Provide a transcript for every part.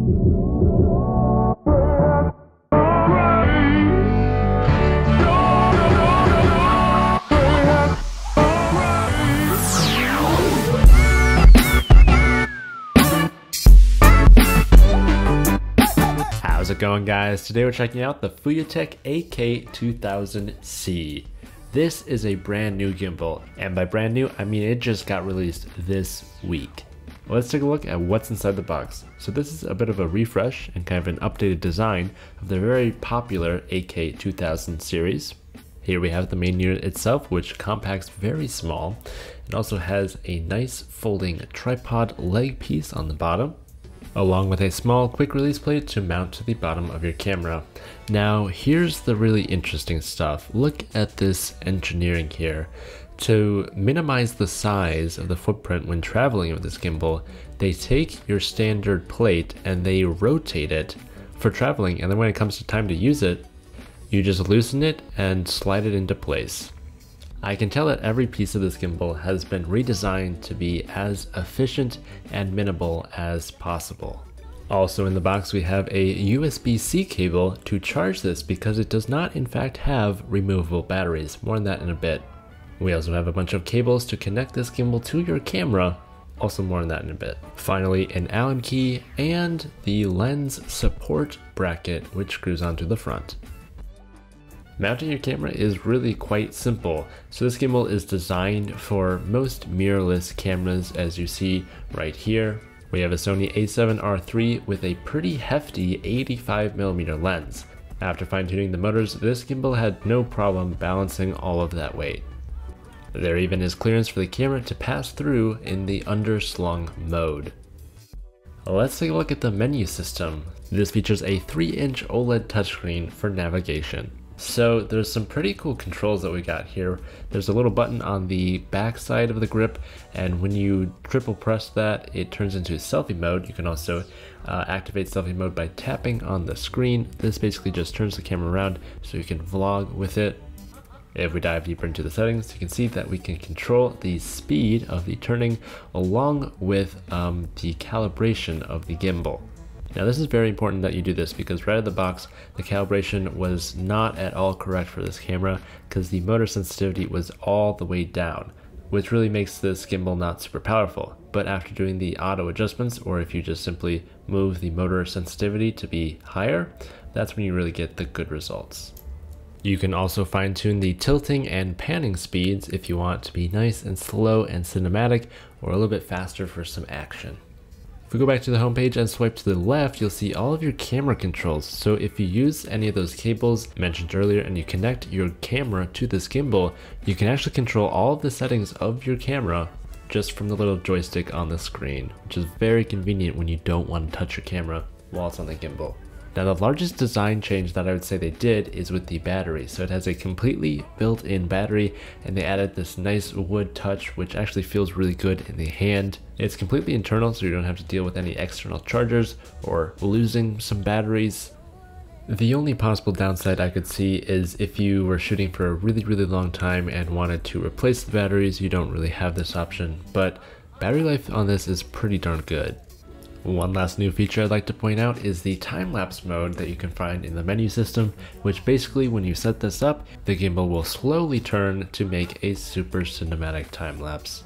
How's it going, guys? Today we're checking out the FeiyuTech AK2000c. This is a brand new gimbal, and by brand new I mean it just got released this week. Let's take a look at what's inside the box. So this is a bit of a refresh and kind of an updated design of the very popular AK2000 series. Here we have the main unit itself, which compacts very small. It also has a nice folding tripod leg piece on the bottom, along with a small quick release plate to mount to the bottom of your camera. Now here's the really interesting stuff. Look at this engineering here. To minimize the size of the footprint when traveling with this gimbal, they take your standard plate and they rotate it for traveling, and then when it comes to time to use it, you just loosen it and slide it into place. I can tell that every piece of this gimbal has been redesigned to be as efficient and minimal as possible. Also in the box we have a USB-C cable to charge this because it does not in fact have removable batteries. More on that in a bit. We also have a bunch of cables to connect this gimbal to your camera. Also more on that in a bit. Finally, an Allen key and the lens support bracket which screws onto the front. Mounting your camera is really quite simple. So this gimbal is designed for most mirrorless cameras, as you see right here. We have a Sony a7R III with a pretty hefty 85mm lens. After fine-tuning the motors, this gimbal had no problem balancing all of that weight. There even is clearance for the camera to pass through in the underslung mode. Let's take a look at the menu system. This features a 3-inch OLED touchscreen for navigation. So there's some pretty cool controls that we got here. There's a little button on the back side of the grip, and when you triple press that, it turns into selfie mode. You can also activate selfie mode by tapping on the screen. This basically just turns the camera around so you can vlog with it. If we dive deeper into the settings, you can see that we can control the speed of the turning along with the calibration of the gimbal. Now this is very important that you do this because right out of the box, the calibration was not at all correct for this camera because the motor sensitivity was all the way down, which really makes this gimbal not super powerful. But after doing the auto adjustments, or if you just simply move the motor sensitivity to be higher, that's when you really get the good results. You can also fine tune the tilting and panning speeds if you want to be nice and slow and cinematic, or a little bit faster for some action. If we go back to the home page and swipe to the left, you'll see all of your camera controls. So if you use any of those cables mentioned earlier and you connect your camera to this gimbal, you can actually control all of the settings of your camera just from the little joystick on the screen, which is very convenient when you don't want to touch your camera while it's on the gimbal. Now the largest design change that I would say they did is with the battery. So it has a completely built-in battery, and they added this nice wood touch which actually feels really good in the hand. It's completely internal, so you don't have to deal with any external chargers or losing some batteries. The only possible downside I could see is if you were shooting for a really long time and wanted to replace the batteries, you don't really have this option, but battery life on this is pretty darn good. One last new feature I'd like to point out is the time-lapse mode that you can find in the menu system, which basically when you set this up, the gimbal will slowly turn to make a super cinematic time-lapse.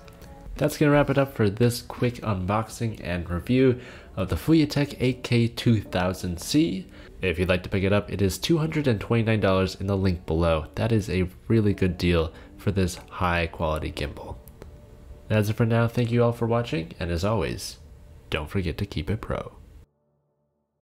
That's going to wrap it up for this quick unboxing and review of the FeiyuTech AK2000c. If you'd like to pick it up, it is $229 in the link below. That is a really good deal for this high quality gimbal. That's it for now. Thank you all for watching, and as always, don't forget to keep it pro.